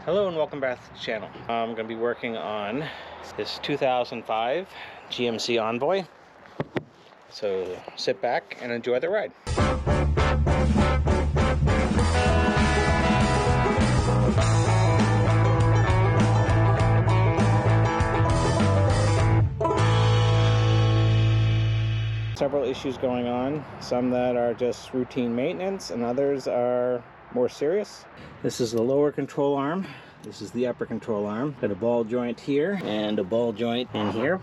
Hello and welcome back to the channel. I'm going to be working on this 2005 GMC Envoy. So sit back and enjoy the ride. Several issues going on, some that are just routine maintenance and others are more serious. This is the lower control arm. This is the upper control arm. Got a ball joint here and a ball joint in here.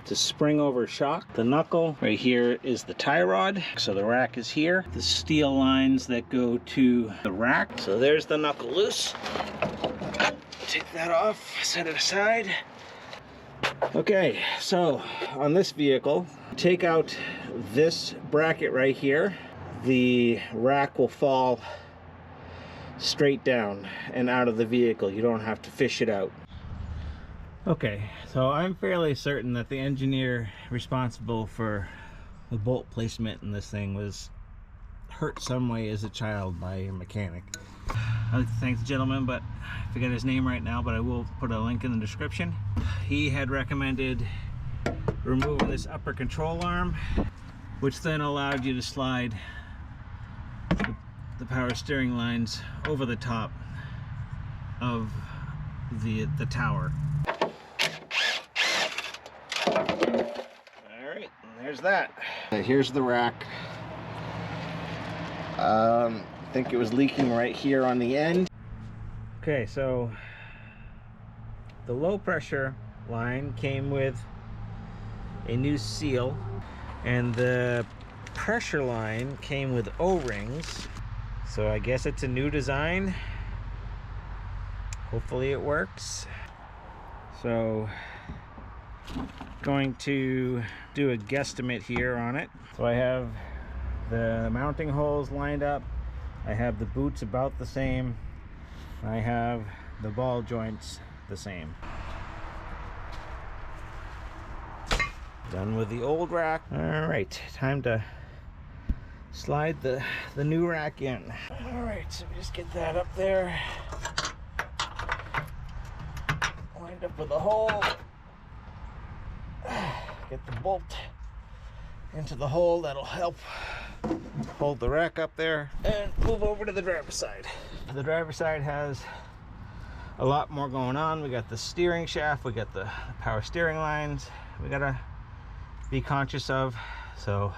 It's a spring over shock. The knuckle right here is the tie rod. So the rack is here. The steel lines that go to the rack. So there's the knuckle loose. Take that off, set it aside. Okay, so on this vehicle, take out this bracket right here. The rack will fall straight down and out of the vehicle. You don't have to fish it out. Okay, so I'm fairly certain that the engineer responsible for the bolt placement in this thing was hurt some way as a child by a mechanic. I'd like to thank the gentleman, but I forget his name right now, but I will put a link in the description. He had recommended removing this upper control arm, which then allowed you to slide the power steering lines over the top of the tower. Alright, there's that. Here's the rack. I think it was leaking right here on the end. Okay, so the low pressure line came with a new seal, and the pressure line came with O-rings. So I guess it's a new design. Hopefully it works. So going to do a guesstimate here on it. So I have the mounting holes lined up. I have the boots about the same. I have the ball joints the same. Done with the old rack. All right, time to slide the new rack in. All right, so we just get that up there. Lined up with a hole. Get the bolt into the hole. That'll help hold the rack up there, and move over to the driver's side. The driver's side has a lot more going on. We got the steering shaft, we got the power steering lines we gotta be conscious of. So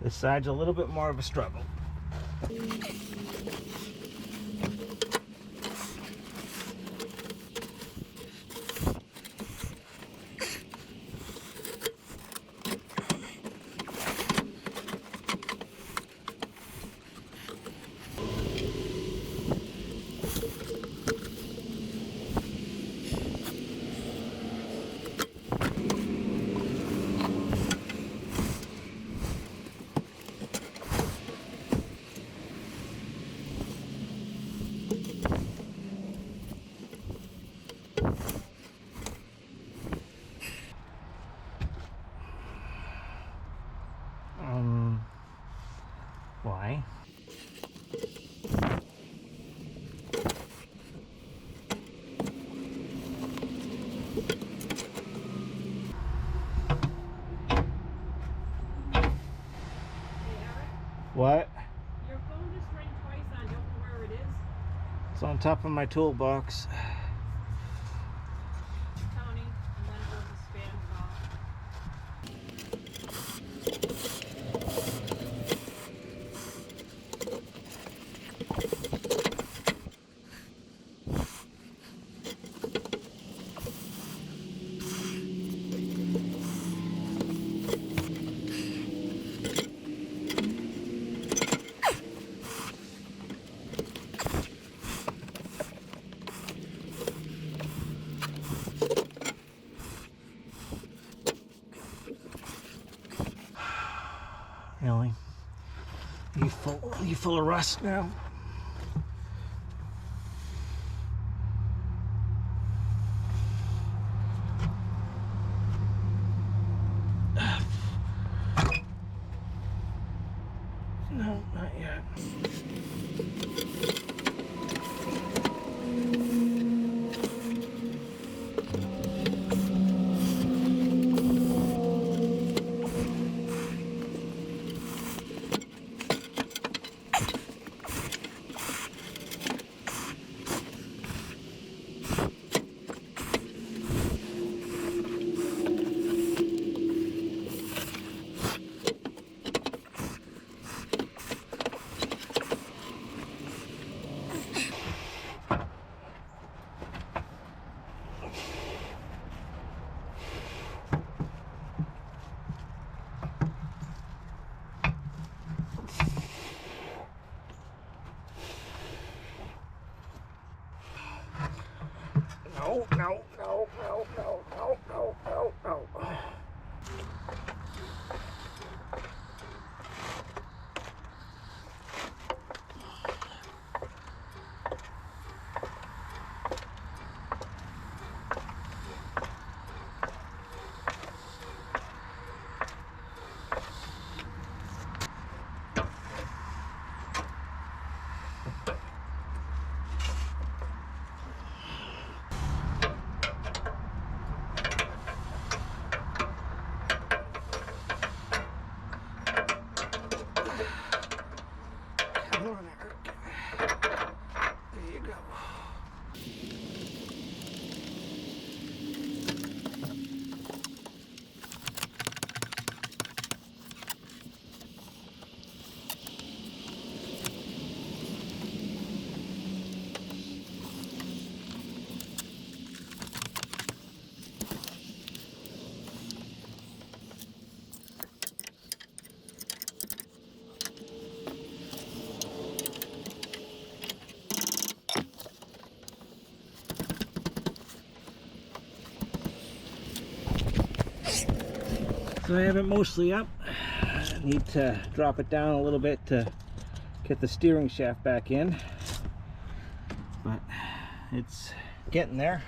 this side's a little bit more of a struggle. Why? What? Your phone just rang twice. I don't know where it is. It's on top of my toolbox. Tony, and then it was a spam call. Really? You full of rust now? No, not yet. No, no, no, no, no, no, no, no, no. Come on, Eric. There you go. So I have it mostly up. I need to drop it down a little bit to get the steering shaft back in, but it's getting there.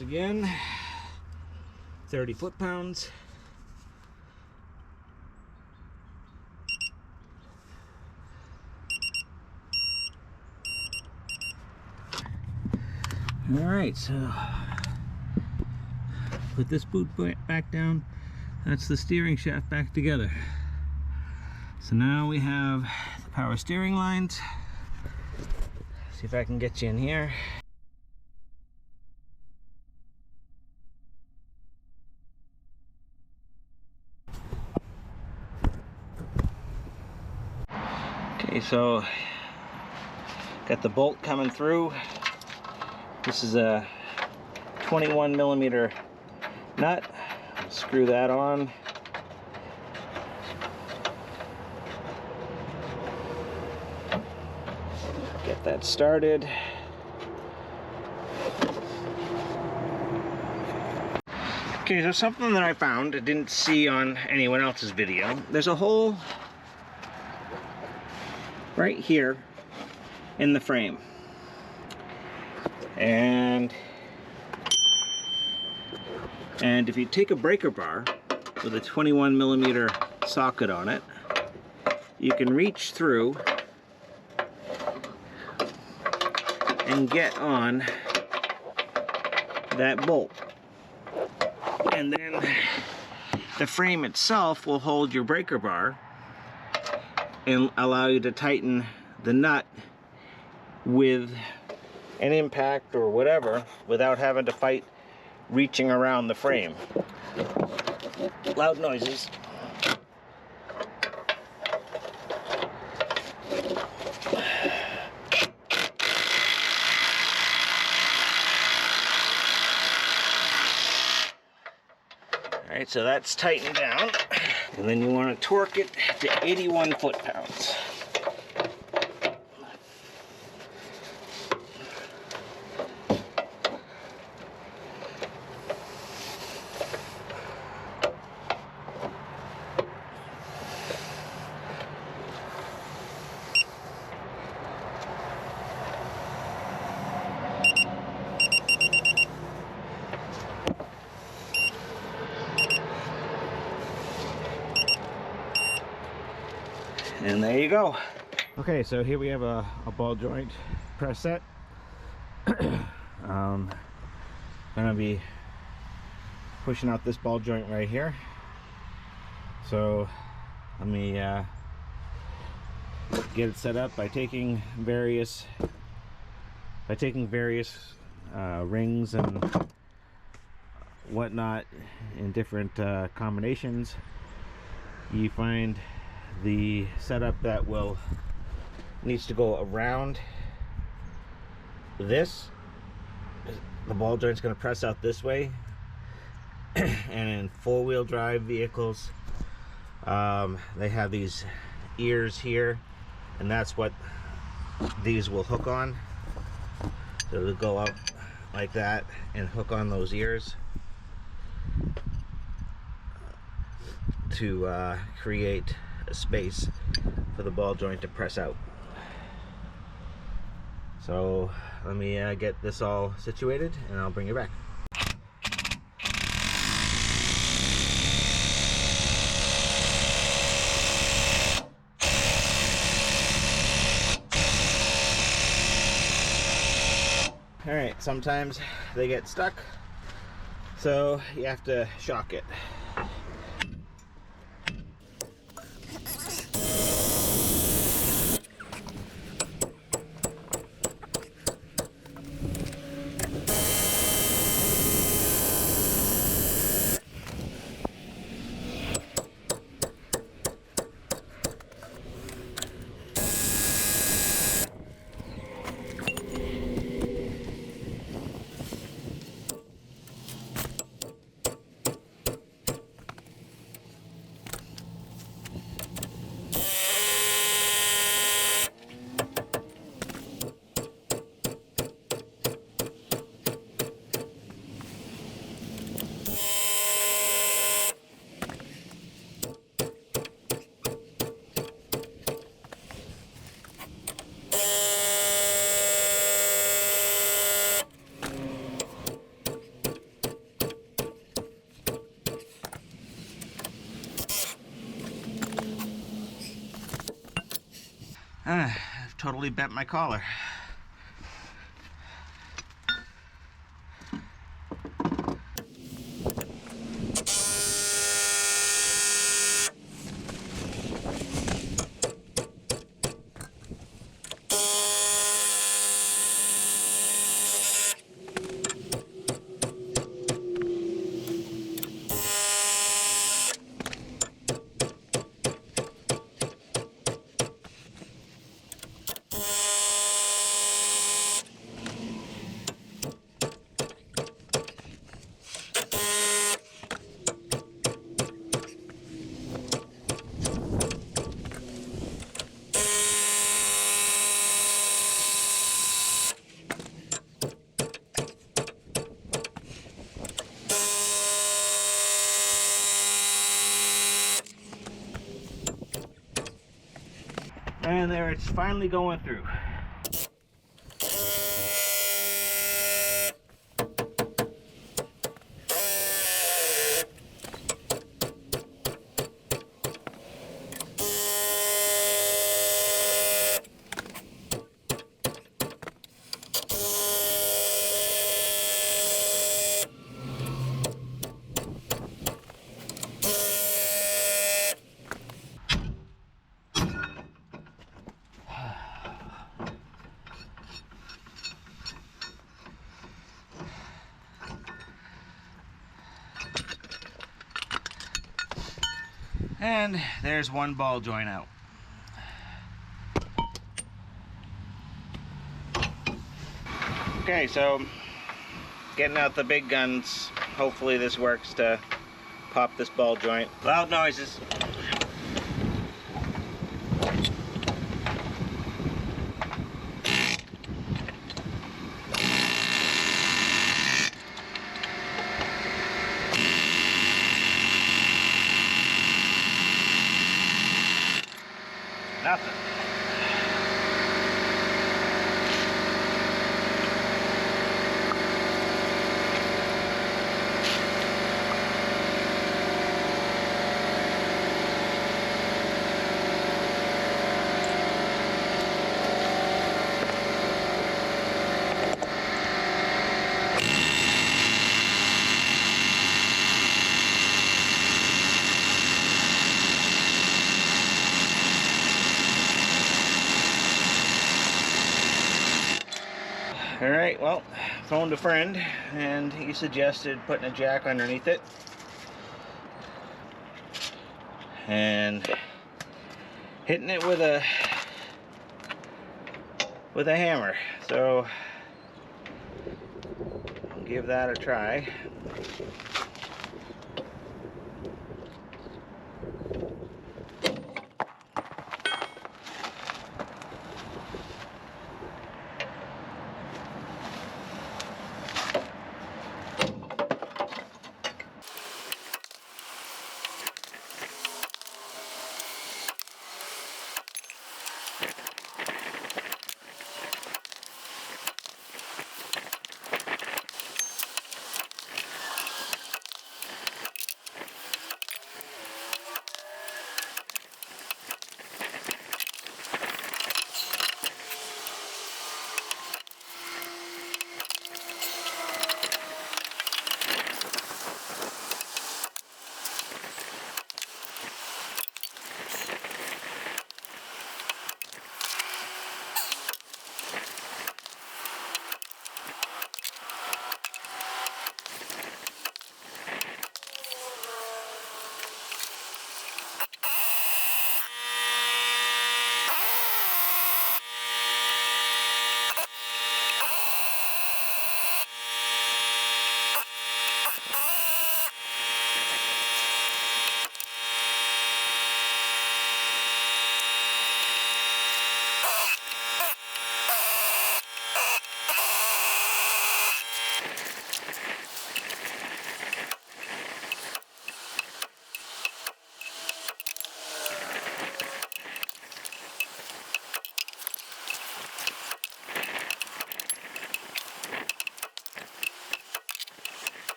once again. 30 foot-pounds. All right, so put this boot back down. That's the steering shaft back together. So now we have the power steering lines. See if I can get you in here. Okay, so got the bolt coming through. This is a 21mm nut. Screw that on. Get that started. Okay, so something that I found, I didn't see on anyone else's video. There's a hole right here in the frame. And if you take a breaker bar with a 21mm socket on it, you can reach through and get on that bolt. And then the frame itself will hold your breaker bar and allow you to tighten the nut with an impact or whatever without having to fight reaching around the frame. Loud noises. Alright, so that's tightened down. And then you want to torque it to 81 foot-pounds. And there you go. Okay, so here we have a ball joint press set. Gonna be pushing out this ball joint right here. So let me get it set up by taking various rings and whatnot in different combinations. You find the setup that needs to go around this. The ball joint's going to press out this way. And in four-wheel drive vehicles, they have these ears here, and that's what these will hook on. So it'll go up like that and hook on those ears to create a space for the ball joint to press out. So let me get this all situated and I'll bring you back. Alright, sometimes they get stuck, so you have to shock it. I've totally bent my collar. And there, it's finally going through. And there's one ball joint out. Okay, so getting out the big guns. Hopefully this works to pop this ball joint. Loud noises. Nothing. Alright, well, phoned a friend and he suggested putting a jack underneath it and hitting it with a hammer. So I'll give that a try.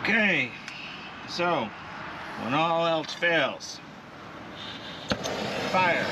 Okay, so when all else fails, fire.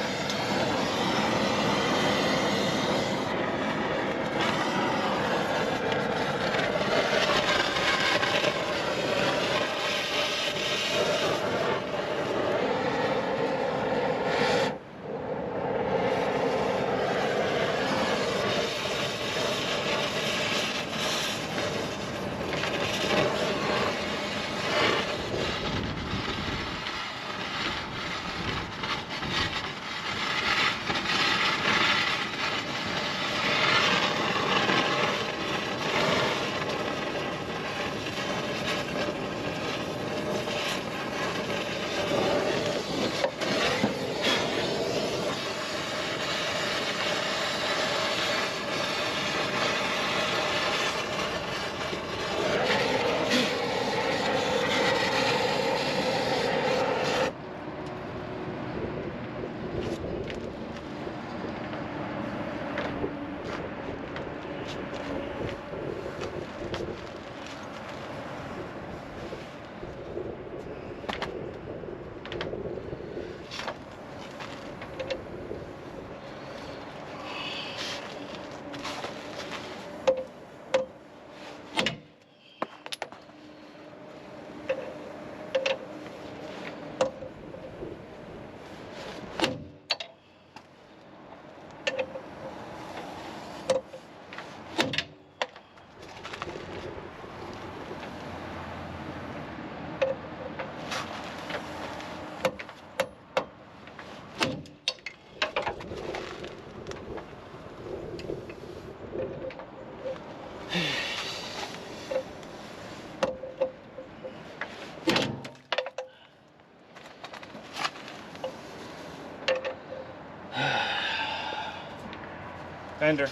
Fender.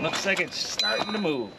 Looks like it's starting to move.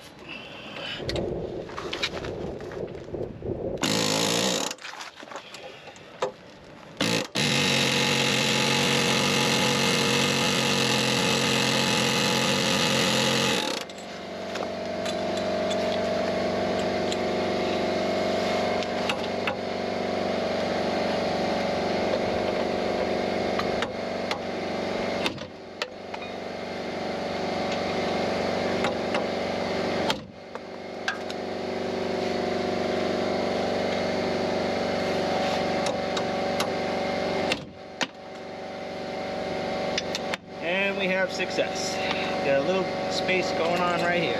And we have success. Got a little space going on right here.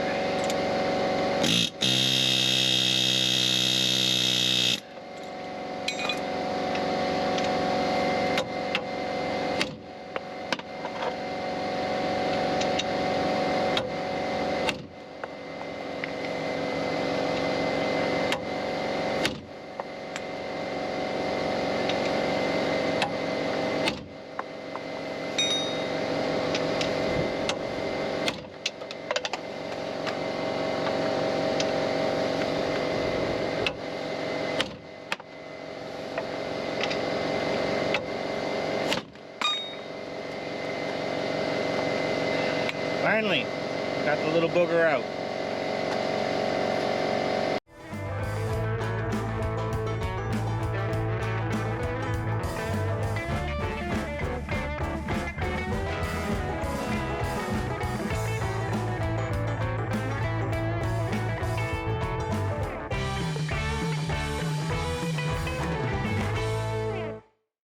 Finally, got the little booger out.